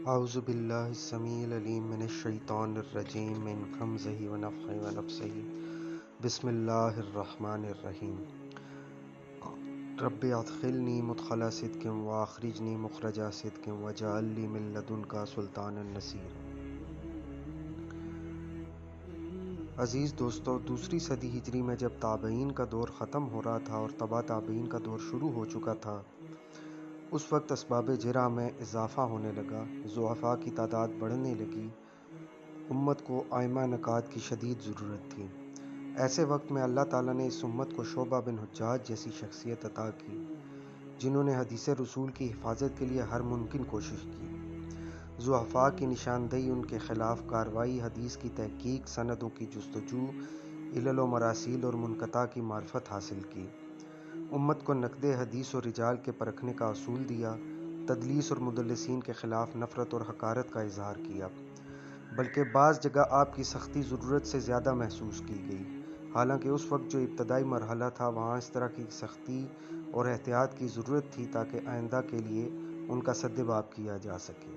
اعوذ باللہ السمیع العلیم من الشیطان الرجیم من ہمزہ ونفخہ ونفثہ بسم اللہ الرحمن الرحیم رب ادخلنی مدخل صدق واخرجنی مخرج صدق واجعل لی من لدنک سلطانا نصیرا۔ عزیز دوستو، دوسری صدی ہجری میں جب تابعین کا دور ختم ہو رہا تھا اور تبا تابعین کا دور شروع ہو چکا تھا، اس وقت اسباب جرح میں اضافہ ہونے لگا، ضعفاء کی تعداد بڑھنے لگی، امت کو ائمہ نکات کی شدید ضرورت تھی۔ ایسے وقت میں اللہ تعالیٰ نے اس امت کو شعبہ بن حجاج جیسی شخصیت عطا کی، جنہوں نے حدیث رسول کی حفاظت کے لیے ہر ممکن کوشش کی، ضعفاء کی نشاندہی، ان کے خلاف کارروائی، حدیث کی تحقیق، سندوں کی جستجو، علل و مراسیل اور منقطع کی معرفت حاصل کی، امت کو نقد حدیث اور رجال کے پرکھنے کا اصول دیا، تدلیس اور مدلسین کے خلاف نفرت اور حقارت کا اظہار کیا، بلکہ بعض جگہ آپ کی سختی ضرورت سے زیادہ محسوس کی گئی، حالانکہ اس وقت جو ابتدائی مرحلہ تھا وہاں اس طرح کی سختی اور احتیاط کی ضرورت تھی تاکہ آئندہ کے لیے ان کا سد باب کیا جا سکے۔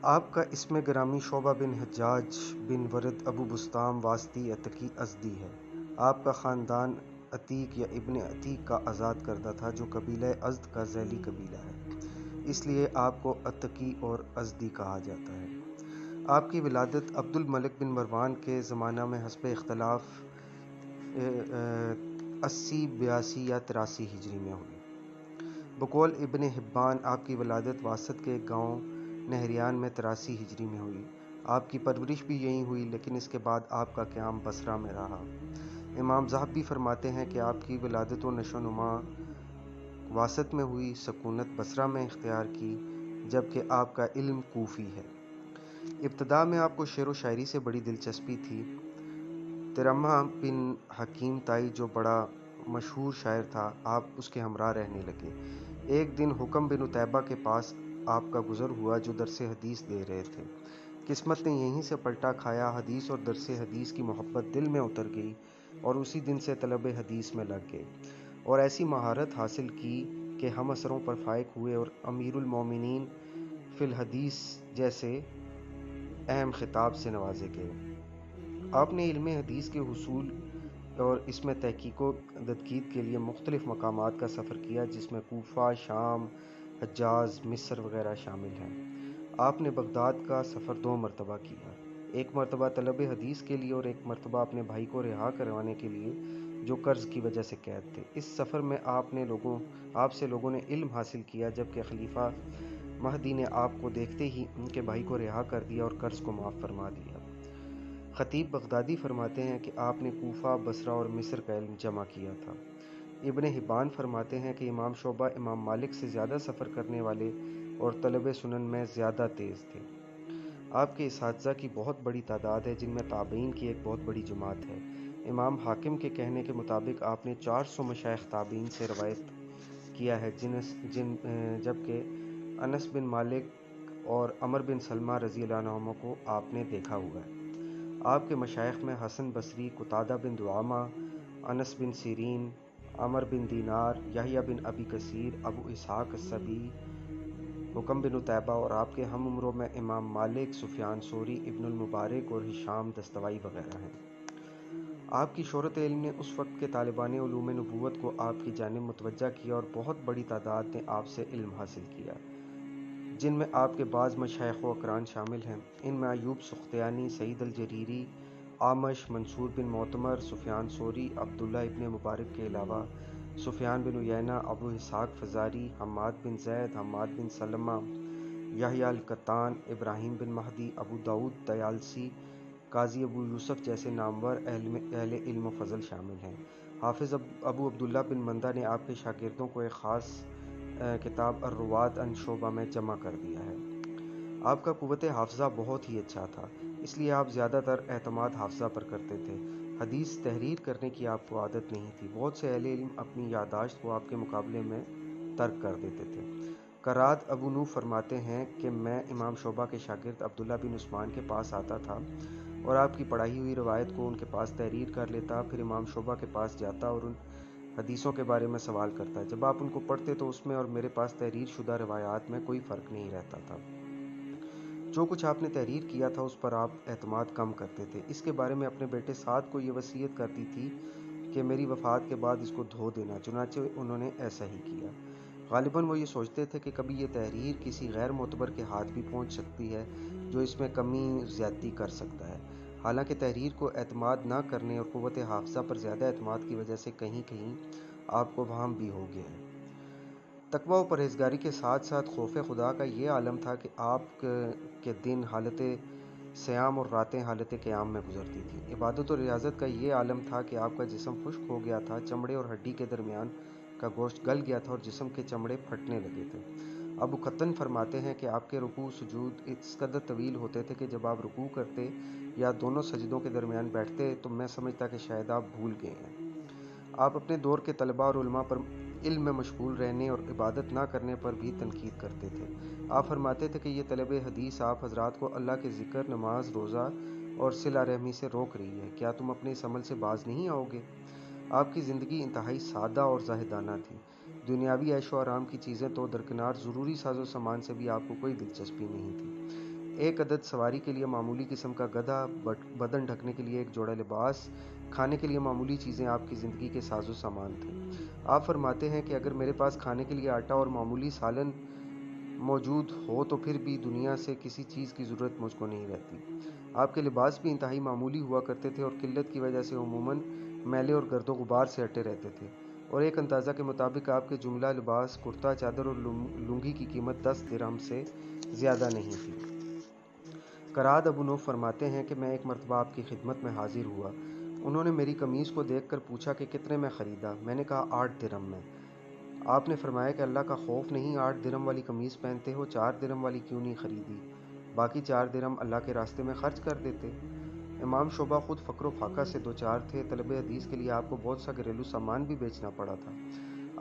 آپ کا اسم گرامی شعبہ بن حجاج بن ورد ابو بسطام واسطی عتکی ازدی ہے۔ آپ کا خاندان عتیق یا ابن عتیق کا آزاد کردہ تھا، جو قبیلہ ازد کا ذیلی قبیلہ ہے، اس لیے آپ کو عتکی اور ازدی کہا جاتا ہے۔ آپ کی ولادت عبد الملک بن مروان کے زمانہ میں حسب اختلاف 80، 82 یا 83 ہجری میں ہوئی۔ بقول ابن حبان آپ کی ولادت واسط کے ایک گاؤں نہریان میں 83 ہجری میں ہوئی۔ آپ کی پرورش بھی یہیں ہوئی، لیکن اس کے بعد آپ کا قیام بصرہ میں رہا۔ امام ذہبی فرماتے ہیں کہ آپ کی ولادت و نشو و نما واسط میں ہوئی، سکونت بصرہ میں اختیار کی، جبکہ آپ کا علم کوفی ہے۔ ابتدا میں آپ کو شعر و شاعری سے بڑی دلچسپی تھی۔ ترمہ بن حکیم تائی جو بڑا مشہور شاعر تھا، آپ اس کے ہمراہ رہنے لگے۔ ایک دن حکم بن عتیبہ کے پاس آپ کا گزر ہوا، جو درس حدیث دے رہے تھے۔ قسمت نے یہیں سے پلٹا کھایا، حدیث اور درس حدیث کی محبت دل میں اتر گئی اور اسی دن سے طلب حدیث میں لگ گئے اور ایسی مہارت حاصل کی کہ ہم اثروں پر فائق ہوئے اور امیر المومنین فی الحدیث جیسے اہم خطاب سے نوازے گئے۔ آپ نے علم حدیث کے حصول اور اس میں تحقیق و تدقیق کے لیے مختلف مقامات کا سفر کیا، جس میں کوفہ، شام، حجاز، مصر وغیرہ شامل ہیں۔ آپ نے بغداد کا سفر 2 مرتبہ کیا، ایک مرتبہ طلب حدیث کے لیے اور ایک مرتبہ اپنے بھائی کو رہا کروانے کے لیے جو قرض کی وجہ سے قید تھے۔ اس سفر میں آپ سے لوگوں نے علم حاصل کیا، جبکہ خلیفہ مہدی نے آپ کو دیکھتے ہی ان کے بھائی کو رہا کر دیا اور قرض کو معاف فرما دیا۔ خطیب بغدادی فرماتے ہیں کہ آپ نے کوفہ، بصرہ اور مصر کا علم جمع کیا تھا۔ ابن حبان فرماتے ہیں کہ امام شعبہ امام مالک سے زیادہ سفر کرنے والے اور طلب سنن میں زیادہ تیز تھے۔ آپ کے اساتذہ کی بہت بڑی تعداد ہے، جن میں تابعین کی ایک بہت بڑی جماعت ہے۔ امام حاکم کے کہنے کے مطابق آپ نے 400 مشائخ تابعین سے روایت کیا ہے، جبکہ انس بن مالک اور عمر بن سلمہ رضی اللہ عنہما کو آپ نے دیکھا ہوا ہے۔ آپ کے مشائخ میں حسن بصری، قتادہ بن دعامہ، انس بن سیرین، عمر بن دینار، یحییٰ بن ابی کثیر، ابو اسحاق السبیعی، حکم بن عتیبہ اور آپ کے ہم عمروں میں امام مالک، سفیان ثوری، ابن المبارک اور ہشام دستوائی وغیرہ ہیں۔ آپ کی شہرت علم نے اس وقت کے طالبان علوم نبوت کو آپ کی جانب متوجہ کیا اور بہت بڑی تعداد نے آپ سے علم حاصل کیا، جن میں آپ کے بعض مشائخ و اقران شامل ہیں۔ ان میں ایوب سختیانی، سعید الجریری، اعمش، منصور بن معتمر، سفیان ثوری، عبداللہ ابن مبارک کے علاوہ سفیان بن عیینہ، ابو اسحاق فزاری، حماد بن زید، حماد بن سلمہ، یحییٰ القطان، ابراہیم بن مہدی، ابو داؤد طیالسی، قاضی ابو یوسف جیسے نامور اہل علم و فضل شامل ہیں۔ حافظ ابو عبداللہ بن مندہ نے آپ کے شاگردوں کو ایک خاص کتاب الرواة عن شعبہ میں جمع کر دیا ہے۔ آپ کا قوت حافظہ بہت ہی اچھا تھا، اس لیے آپ زیادہ تر اعتماد حافظہ پر کرتے تھے۔ حدیث تحریر کرنے کی آپ کو عادت نہیں تھی۔ بہت سے اہل علم اپنی یادداشت کو آپ کے مقابلے میں ترک کر دیتے تھے۔ قرات ابو نوح فرماتے ہیں کہ میں امام شعبہ کے شاگرد عبداللہ بن عثمان کے پاس آتا تھا اور آپ کی پڑھائی ہوئی روایت کو ان کے پاس تحریر کر لیتا، پھر امام شعبہ کے پاس جاتا اور ان حدیثوں کے بارے میں سوال کرتا۔ جب آپ ان کو پڑھتے تو اس میں اور میرے پاس تحریر شدہ روایات میں کوئی فرق نہیں رہتا تھا۔ جو کچھ آپ نے تحریر کیا تھا اس پر آپ اعتماد کم کرتے تھے۔ اس کے بارے میں اپنے بیٹے سعد کو یہ وصیت کرتی تھی کہ میری وفات کے بعد اس کو دھو دینا، چنانچہ انہوں نے ایسا ہی کیا۔ غالباً وہ یہ سوچتے تھے کہ کبھی یہ تحریر کسی غیر معتبر کے ہاتھ بھی پہنچ سکتی ہے جو اس میں کمی زیادتی کر سکتا ہے۔ حالانکہ تحریر کو اعتماد نہ کرنے اور قوت حافظہ پر زیادہ اعتماد کی وجہ سے کہیں کہیں آپ کو وہم بھی ہو گیا ہے۔ تقویٰ و پرہیزگاری کے ساتھ ساتھ خوف خدا کا یہ عالم تھا کہ آپ کے دن حالت صیام اور راتیں حالت قیام میں گزرتی تھیں۔ عبادت و ریاضت کا یہ عالم تھا کہ آپ کا جسم خشک ہو گیا تھا، چمڑے اور ہڈی کے درمیان کا گوشت گل گیا تھا اور جسم کے چمڑے پھٹنے لگے تھے۔ ابو قطن فرماتے ہیں کہ آپ کے رکوع سجود اس قدر طویل ہوتے تھے کہ جب آپ رکوع کرتے یا دونوں سجدوں کے درمیان بیٹھتے تو میں سمجھتا کہ شاید آپ بھول گئے ہیں۔ آپ اپنے دور کے طلباء اور علماء پر علم میں مشغول رہنے اور عبادت نہ کرنے پر بھی تنقید کرتے تھے۔ آپ فرماتے تھے کہ یہ طلب حدیث آپ حضرات کو اللہ کے ذکر، نماز، روزہ اور صلہ رحمی سے روک رہی ہے، کیا تم اپنے اس عمل سے باز نہیں آؤ گے؟ آپ کی زندگی انتہائی سادہ اور زاہدانہ تھی۔ دنیاوی عیش و آرام کی چیزیں تو درکنار، ضروری ساز و سامان سے بھی آپ کو کوئی دلچسپی نہیں تھی۔ ایک عدد سواری کے لیے معمولی قسم کا گدھا، بدن ڈھکنے کے لیے ایک جوڑا لباس، کھانے کے لیے معمولی چیزیں آپ کی زندگی کے ساز و سامان تھے۔ آپ فرماتے ہیں کہ اگر میرے پاس کھانے کے لیے آٹا اور معمولی سالن موجود ہو تو پھر بھی دنیا سے کسی چیز کی ضرورت مجھ کو نہیں رہتی۔ آپ کے لباس بھی انتہائی معمولی ہوا کرتے تھے اور قلت کی وجہ سے عموماً میلے اور گرد و غبار سے ہٹے رہتے تھے، اور ایک اندازہ کے مطابق آپ کے جملہ لباس، کرتا، چادر اور لنگی کی قیمت 10 درہم سے زیادہ نہیں تھی۔ کراد ابو نوف فرماتے ہیں کہ میں ایک مرتبہ آپ کی خدمت میں حاضر ہوا۔ انہوں نے میری قمیض کو دیکھ کر پوچھا کہ کتنے میں خریدا؟ میں نے کہا 8 درہم میں۔ آپ نے فرمایا کہ اللہ کا خوف نہیں، 8 درہم والی قمیض پہنتے ہو، 4 درہم والی کیوں نہیں خریدی؟ باقی 4 درہم اللہ کے راستے میں خرچ کر دیتے۔ امام شعبہ خود فقر و فاقہ سے دوچار تھے، طلب حدیث کے لیے آپ کو بہت سا گھریلو سامان بھی بیچنا پڑا تھا۔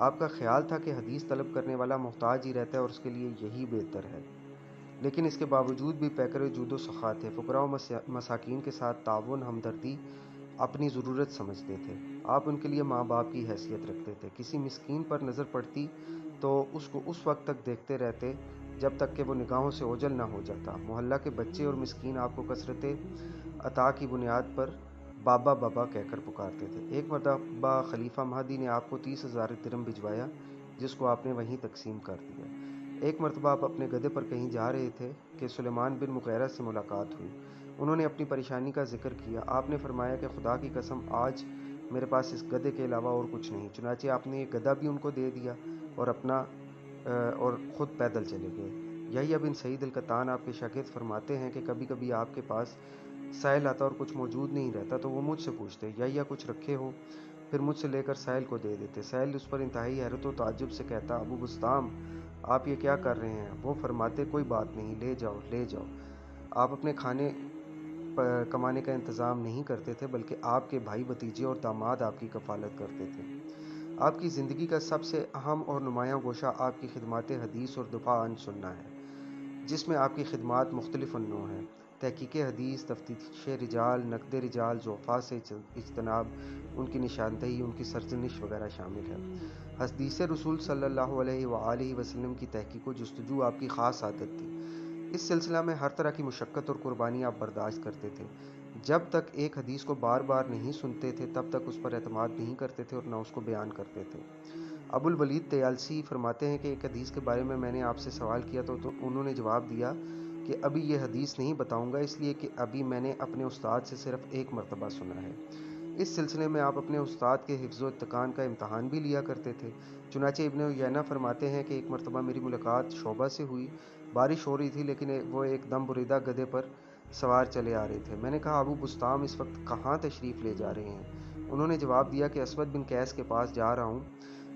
آپ کا خیال تھا کہ حدیث طلب کرنے والا محتاج ہی رہتا ہے اور اس کے لیے یہی بہتر ہے، لیکن اس کے باوجود بھی پیکر جود و سخا تھے، فقراء و مساکین کے ساتھ تعاون، ہمدردی اپنی ضرورت سمجھتے تھے۔ آپ ان کے لیے ماں باپ کی حیثیت رکھتے تھے۔ کسی مسکین پر نظر پڑتی تو اس کو اس وقت تک دیکھتے رہتے جب تک کہ وہ نگاہوں سے اوجھل نہ ہو جاتا۔ محلہ کے بچے اور مسکین آپ کو کثرت عطا کی بنیاد پر بابا بابا کہہ کر پکارتے تھے۔ ایک مرتبہ خلیفہ مہدی نے آپ کو 30,000 درہم بھجوایا، جس کو آپ نے وہیں تقسیم کر دیا۔ ایک مرتبہ آپ اپنے گدھے پر کہیں جا رہے تھے کہ سلیمان بن مغیرہ سے ملاقات ہوئی۔ انہوں نے اپنی پریشانی کا ذکر کیا۔ آپ نے فرمایا کہ خدا کی قسم آج میرے پاس اس گدھے کے علاوہ اور کچھ نہیں۔ چنانچہ آپ نے ایک گدھا بھی ان کو دے دیا اور خود پیدل چلے گئے۔ یحییٰ بن سعید القطان آپ کے شاگرد فرماتے ہیں کہ کبھی کبھی آپ کے پاس سائل آتا اور کچھ موجود نہیں رہتا تو وہ مجھ سے پوچھتے، یحییٰ کچھ رکھے ہو؟ پھر مجھ سے لے کر سائل کو دے دیتے۔ سائل اس پر انتہائی حیرت و تعجب سے کہتا، ابو بسطام آپ یہ کیا کر رہے ہیں؟ وہ فرماتے، کوئی بات نہیں، لے جاؤ لے جاؤ۔ آپ اپنے کھانے کمانے کا انتظام نہیں کرتے تھے، بلکہ آپ کے بھائی بھتیجے اور داماد آپ کی کفالت کرتے تھے۔ آپ کی زندگی کا سب سے اہم اور نمایاں گوشہ آپ کی خدمات حدیث اور دفاع عن سنہ ہے، جس میں آپ کی خدمات مختلف النوع ہیں۔ تحقیق حدیث، تفتیش رجال، نقد رجال، ضعفاء سے اجتناب، ان کی نشاندہی، ان کی سرزنش وغیرہ شامل ہے۔ حدیث رسول صلی اللہ علیہ وآلہ وسلم کی تحقیق و جستجو آپ کی خاص عادت تھی۔ اس سلسلہ میں ہر طرح کی مشقت اور قربانی آپ برداشت کرتے تھے۔ جب تک ایک حدیث کو بار بار نہیں سنتے تھے تب تک اس پر اعتماد نہیں کرتے تھے اور نہ اس کو بیان کرتے تھے۔ ابو الولید طیالسی فرماتے ہیں کہ ایک حدیث کے بارے میں نے آپ سے سوال کیا تو انہوں نے جواب دیا کہ ابھی یہ حدیث نہیں بتاؤں گا، اس لیے کہ ابھی میں نے اپنے استاد سے صرف ایک مرتبہ سنا ہے۔ اس سلسلے میں آپ اپنے استاد کے حفظ و اتقان کا امتحان بھی لیا کرتے تھے۔ چنانچہ ابن عیینہ فرماتے ہیں کہ ایک مرتبہ میری ملاقات شعبہ سے ہوئی۔ بارش ہو رہی تھی لیکن وہ ایک دم بریدہ گدھے پر سوار چلے آ رہے تھے۔ میں نے کہا، ابو بسطام اس وقت کہاں تشریف لے جا رہے ہیں؟ انہوں نے جواب دیا کہ اسود بن قیس کے پاس جا رہا ہوں۔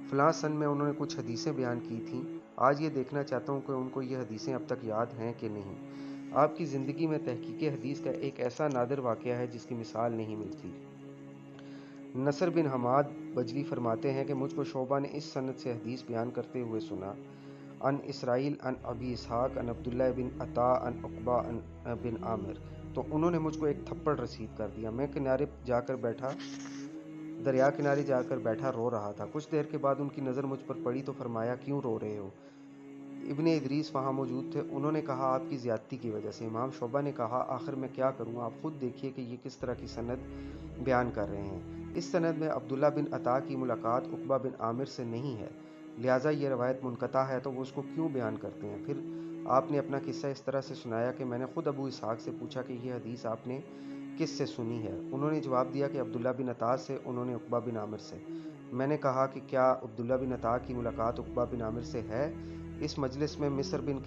فلاں سن میں انہوں نے کچھ حدیثیں بیان کی تھیں، آج یہ دیکھنا چاہتا ہوں کہ ان کو یہ حدیثیں اب تک یاد ہیں کہ نہیں۔ آپ کی زندگی میں تحقیق حدیث کا ایک ایسا نادر واقعہ ہے جس کی مثال نہیں ملتی۔ نصر بن حماد بجلی فرماتے ہیں کہ مجھ کو شعبہ نے اس سند سے حدیث بیان کرتے ہوئے سنا، عن اسرائیل عن ابی اسحاق عن عبداللہ بن عطا عن عقبہ بن عامر، تو انہوں نے مجھ کو ایک تھپڑ رسید کر دیا۔ میں دریا کنارے جا کر بیٹھا رو رہا تھا۔ کچھ دیر کے بعد ان کی نظر مجھ پر پڑی تو فرمایا، کیوں رو رہے ہو؟ ابن ادریس وہاں موجود تھے، انہوں نے کہا آپ کی زیادتی کی وجہ سے۔ امام شعبہ نے کہا آخر میں کیا کروں، آپ خود دیکھیے کہ یہ کس طرح کی سند بیان کر رہے ہیں۔ اس سند میں عبداللہ بن عطا کی ملاقات عقبہ بن عامر سے نہیں ہے، لہٰذا یہ روایت منقطع ہے، تو وہ اس کو کیوں بیان کرتے ہیں؟ پھر آپ نے اپنا قصہ اس طرح سے سنایا کہ میں نے خود ابو اسحاق سے پوچھا کہ یہ حدیث آپ نے کس سے سنی ہے؟ انہوں نے جواب دیا کہ عبداللہ بن عطا سے، انہوں نے عقبہ بن عامر سے۔ میں نے کہا کہ کیا عبداللہ بن عطا کی ملاقات عقبہ بن عامر سے ہے؟ اس مجلس میں مصر بن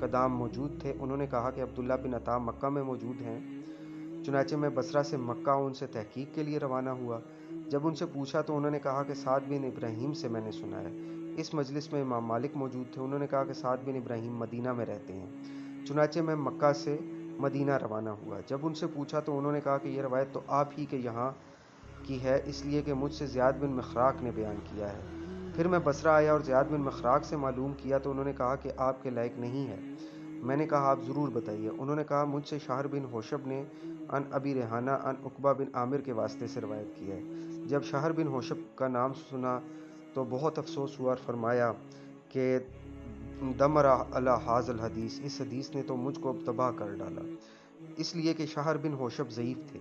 قدام موجود تھے، انہوں نے کہا کہ عبداللہ بن عطا مکہ میں موجود ہیں، چنانچہ میں بصرہ سے مکہ ان سے تحقیق کے لیے روانہ ہوا۔ جب ان سے پوچھا تو انہوں نے کہا کہ سعد بن ابراہیم سے میں نے سنا ہے۔ اس مجلس میں امام مالک موجود تھے، انہوں نے کہا کہ سعد بن ابراہیم مدینہ میں رہتے ہیں، چنانچہ میں مکہ سے مدینہ روانہ ہوا۔ جب ان سے پوچھا تو انہوں نے کہا کہ یہ روایت تو آپ ہی کے یہاں کی ہے، اس لیے کہ مجھ سے زیاد بن مخراق نے بیان کیا ہے۔ پھر میں بصرہ آیا اور زیاد بن مخراق سے معلوم کیا تو انہوں نے کہا کہ آپ کے لائق نہیں ہے۔ میں نے کہا آپ ضرور بتائیے۔ انہوں نے کہا مجھ سے شہر بن حوشب نے ان ابی ریحانہ ان عقبہ بن عامر کے واسطے سے روایت کی ہے۔ جب شہر بن حوشب کا نام سنا تو بہت افسوس ہوا اور فرمایا کہ دمر علی ھذا الحدیث، اس حدیث نے تو مجھ کو تباہ کر ڈالا، اس لیے کہ شہر بن حوشب ضعیف تھے۔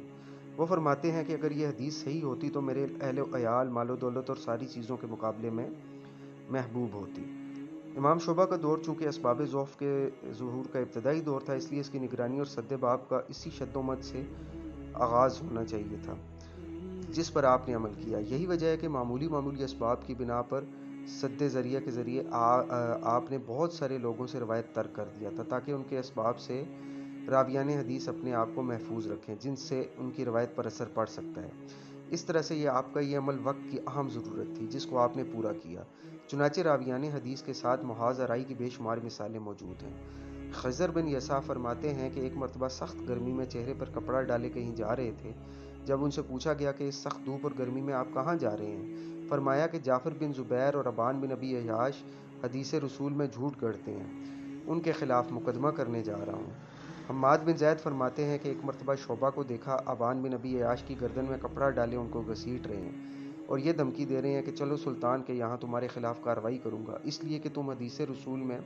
وہ فرماتے ہیں کہ اگر یہ حدیث صحیح ہوتی تو میرے اہل و عیال، مال و دولت اور ساری چیزوں کے مقابلے میں محبوب ہوتی۔ امام شعبہ کا دور چونکہ اسباب ضعف کے ظہور کا ابتدائی دور تھا، اس لیے اس کی نگرانی اور سد باب کا اسی شد و مد سے آغاز ہونا چاہیے تھا جس پر آپ نے عمل کیا۔ یہی وجہ ہے کہ معمولی اسباب کی بنا پر سد ذریعہ کے ذریعے آپ نے بہت سارے لوگوں سے روایت ترک کر دیا تھا، تاکہ ان کے اسباب سے راویان حدیث اپنے آپ کو محفوظ رکھیں جن سے ان کی روایت پر اثر پڑ سکتا ہے۔ اس طرح سے آپ کا یہ عمل وقت کی اہم ضرورت تھی جس کو آپ نے پورا کیا۔ چنانچہ راویان حدیث کے ساتھ محاذ آرائی کی بے شمار مثالیں موجود ہیں۔ خضر بن یسع فرماتے ہیں کہ ایک مرتبہ سخت گرمی میں چہرے پر کپڑا ڈالے کہیں جا رہے تھے۔ جب ان سے پوچھا گیا کہ اس سخت دھوپ اور گرمی میں آپ کہاں جا رہے ہیں؟ فرمایا کہ جعفر بن زبیر اور ابان بن ابی عیاش حدیث رسول میں جھوٹ گڑھتے ہیں، ان کے خلاف مقدمہ کرنے جا رہا ہوں۔ حماد بن زید فرماتے ہیں کہ ایک مرتبہ شعبہ کو دیکھا، ابان بن ابی عیاش کی گردن میں کپڑا ڈالے ان کو گھسیٹ رہے ہیں اور یہ دھمکی دے رہے ہیں کہ چلو سلطان کے یہاں تمہارے خلاف کارروائی کروں گا، اس لیے کہ تم حدیث رسول میں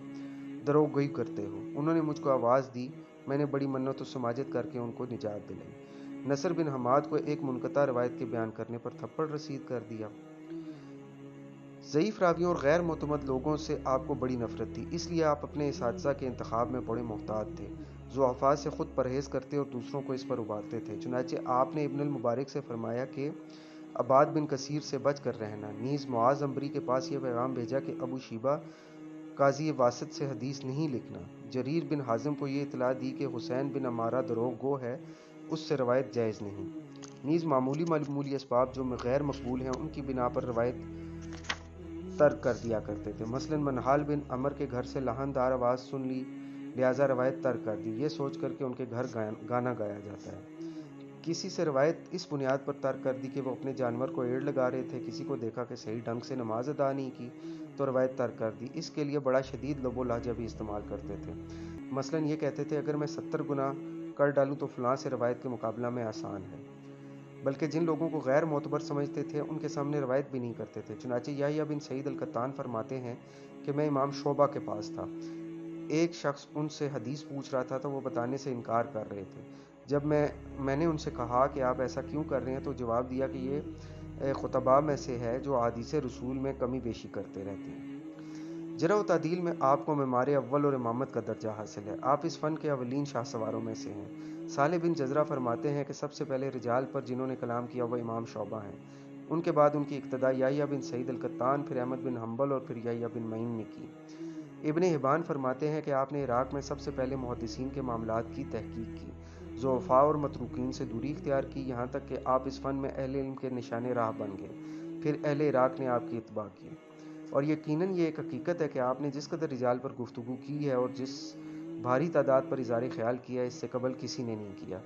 دروغ گوئی کرتے ہو۔ انہوں نے مجھ کو آواز دی، میں نے بڑی منت و سماجت کر کے ان کو نجات دلائی۔ نصر بن حماد کو ایک منقطع روایت کے بیان کرنے پر تھپڑ رسید کر دیا۔ ضعیف راویوں اور غیر معتمد لوگوں سے آپ کو بڑی نفرت تھی، اس لیے آپ اپنے اساتذہ کے انتخاب میں بڑے محتاط تھے، ضعفاء سے خود پرہیز کرتے اور دوسروں کو اس پر ابھارتے تھے۔ چنانچہ آپ نے ابن المبارک سے فرمایا کہ عباد بن کثیر سے بچ کر رہنا۔ نیز معاذ عنبری کے پاس یہ پیغام بھیجا کہ ابو شیبہ قاضی واسط سے حدیث نہیں لکھنا۔ جریر بن حازم کو یہ اطلاع دی کہ حسین بن عمارہ دروغ گو ہے، اس سے روایت جائز نہیں۔ نیز معمولی اسباب جو غیر مقبول ہیں ان کی بنا پر روایت ترک کر دیا کرتے تھے۔ مثلا منہال بن عمر کے گھر سے لہن دار آواز سن لی، لہٰذا روایت ترک کر دی، یہ سوچ کر کہ ان کے گھر گانا گایا جاتا ہے۔ کسی سے روایت اس بنیاد پر ترک کر دی کہ وہ اپنے جانور کو ایڑ لگا رہے تھے، کسی کو دیکھا کہ صحیح ڈھنگ سے نماز ادا نہیں کی تو روایت ترک کر دی۔ اس کے لیے بڑا شدید لب و لہجہ بھی استعمال کرتے تھے۔ مثلا یہ کہتے تھے اگر میں 70 گنا کر ڈالوں تو فلاں سے روایت کے مقابلہ میں آسان ہے۔ بلکہ جن لوگوں کو غیر معتبر سمجھتے تھے ان کے سامنے روایت بھی نہیں کرتے تھے۔ چنانچہ یحییٰ بن سعید القطان فرماتے ہیں کہ میں امام شعبہ کے پاس تھا، ایک شخص ان سے حدیث پوچھ رہا تھا تو وہ بتانے سے انکار کر رہے تھے۔ جب میں نے ان سے کہا کہ آپ ایسا کیوں کر رہے ہیں تو جواب دیا کہ یہ خطباء میں سے ہے جو احادیث رسول میں کمی بیشی کرتے رہتے ہیں۔ جرح و تعدیل میں آپ کو معمار اول اور امامت کا درجہ حاصل ہے، آپ اس فن کے اولین شاہ سواروں میں سے ہیں۔ صالح بن جزرہ فرماتے ہیں کہ سب سے پہلے رجال پر جنہوں نے کلام کیا وہ امام شعبہ ہیں، ان کے بعد ان کی ابتدا یحییٰ بن سعید القطان، پھر احمد بن حنبل اور پھر یحییٰ بن معین نے کی۔ ابن حبان فرماتے ہیں کہ آپ نے عراق میں سب سے پہلے محدثین کے معاملات کی تحقیق کی، ضعفاء اور متروکین سے دوری اختیار کی، یہاں تک کہ آپ اس فن میں اہل علم کے نشان راہ بن گئے۔ پھر اہل عراق نے آپ کی اتباع کی، اور یقیناً یہ ایک حقیقت ہے کہ آپ نے جس قدر رجال پر گفتگو کی ہے اور جس بھاری تعداد پر اظہار خیال کیا ہے اس سے قبل کسی نے نہیں کیا۔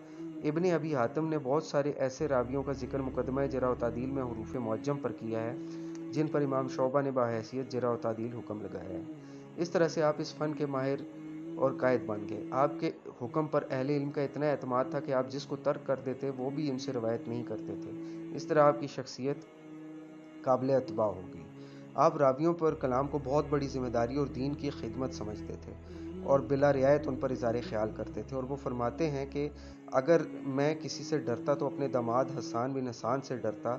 ابن ابی حاتم نے بہت سارے ایسے راویوں کا ذکر مقدمہ جرح و تعدیل میں حروف معجم پر کیا ہے جن پر امام شعبہ نے بحیثیت جرح و تعدیل حکم لگایا ہے۔ اس طرح سے آپ اس فن کے ماہر اور قائد بن گئے۔ آپ کے حکم پر اہل علم کا اتنا اعتماد تھا کہ آپ جس کو ترک کر دیتے وہ بھی ان سے روایت نہیں کرتے تھے۔ اس طرح آپ کی شخصیت قابل اتباع ہو گئی۔ آپ راویوں پر کلام کو بہت بڑی ذمہ داری اور دین کی خدمت سمجھتے تھے اور بلا رعایت ان پر اظہار خیال کرتے تھے، اور وہ فرماتے ہیں کہ اگر میں کسی سے ڈرتا تو اپنے داماد حسان بن حسان سے ڈرتا،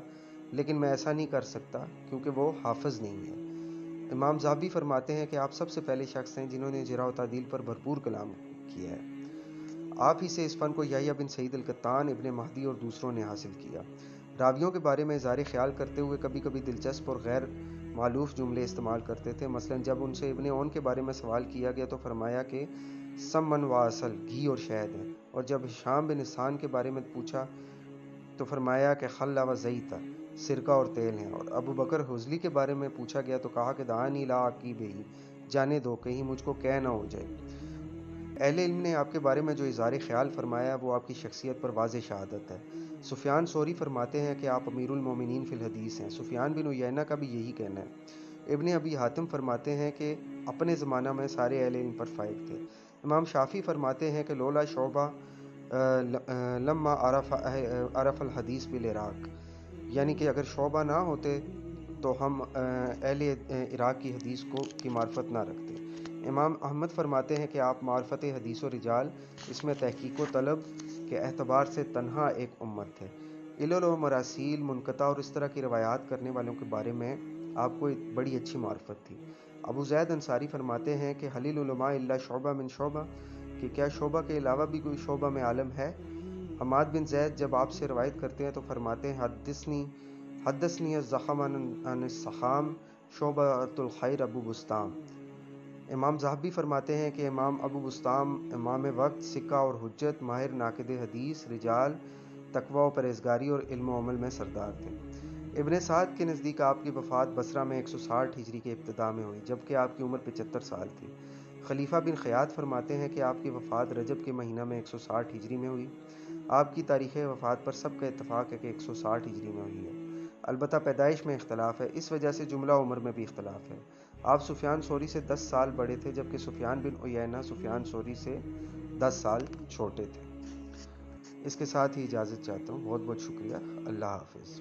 لیکن میں ایسا نہیں کر سکتا کیونکہ وہ حافظ نہیں ہے۔ امام ذہبی فرماتے ہیں کہ آپ سب سے پہلے شخص ہیں جنہوں نے جرح و تعدیل پر بھرپور کلام کیا ہے۔ آپ ہی سے اس فن کو یحییٰ بن سعید القطان، ابن مہدی اور دوسروں نے حاصل کیا۔ راویوں کے بارے میں اظہار خیال کرتے ہوئے کبھی کبھی دلچسپ اور غیر مألوف جملے استعمال کرتے تھے۔ مثلاً جب ان سے ابن اون کے بارے میں سوال کیا گیا تو فرمایا کہ سمن و عسل، گھی اور شہد ہے، اور جب ہشام بن حسان کے بارے میں پوچھا تو فرمایا کہ خل و زیت، سرکہ اور تیل ہیں، اور ابو بکر حضلی کے بارے میں پوچھا گیا تو کہا کہ دعانی لا عقیبہ، جانے دو کہیں مجھ کو کہہ نہ ہو جائے۔ اہل علم نے آپ کے بارے میں جو اظہار خیال فرمایا وہ آپ کی شخصیت پر واضح شہادت ہے۔ سفیان ثوری فرماتے ہیں کہ آپ امیر المومنین فی الحدیث ہیں۔ سفیان بن عیینہ کا بھی یہی کہنا ہے۔ ابن ابی حاتم فرماتے ہیں کہ اپنے زمانہ میں سارے اہل علم پر فائق تھے۔ امام شافعی فرماتے ہیں کہ لولا شعبہ لما عرف الحدیث بالعراق، یعنی کہ اگر شعبہ نہ ہوتے تو ہم اہل عراق کی حدیث کی معرفت نہ رکھتے۔ امام احمد فرماتے ہیں کہ آپ معرفت حدیث و رجال، اس میں تحقیق و طلب کے اعتبار سے تنہا ایک امت تھے۔ علل و مراسیل، منقطع اور اس طرح کی روایات کرنے والوں کے بارے میں آپ کو بڑی اچھی معرفت تھی۔ ابو زید انصاری فرماتے ہیں کہ حل العلماء الا شعبہ من شعبہ، کہ کیا شعبہ کے علاوہ بھی کوئی شعبہ میں عالم ہے؟ حماد بن زید جب آپ سے روایت کرتے ہیں تو فرماتے ہیں حدثنی الزخم عن السخام شعبۃ الخیر ابو بستام۔ امام ذہبی فرماتے ہیں کہ امام ابو بستام امام وقت، سکہ اور حجت، ماہر ناقد حدیث، رجال، تقویٰ و پرہیزگاری اور علم و عمل میں سردار تھے۔ ابن سعد کے نزدیک آپ کی وفات بصرہ میں 160 ہجری کے ابتداء میں ہوئی، جبکہ آپ کی عمر 75 سال تھی۔ خلیفہ بن خیاط فرماتے ہیں کہ آپ کی وفات رجب کے مہینہ میں 160 ہجری میں ہوئی۔ آپ کی تاریخ وفات پر سب کا اتفاق ہے کہ 160 ہجری میں ہوئی ہے، البتہ پیدائش میں اختلاف ہے، اس وجہ سے جملہ عمر میں بھی اختلاف ہے۔ آپ سفیان ثوری سے 10 سال بڑے تھے، جبکہ سفیان بن عیینہ سفیان ثوری سے 10 سال چھوٹے تھے۔ اس کے ساتھ ہی اجازت چاہتا ہوں۔ بہت بہت شکریہ۔ اللہ حافظ۔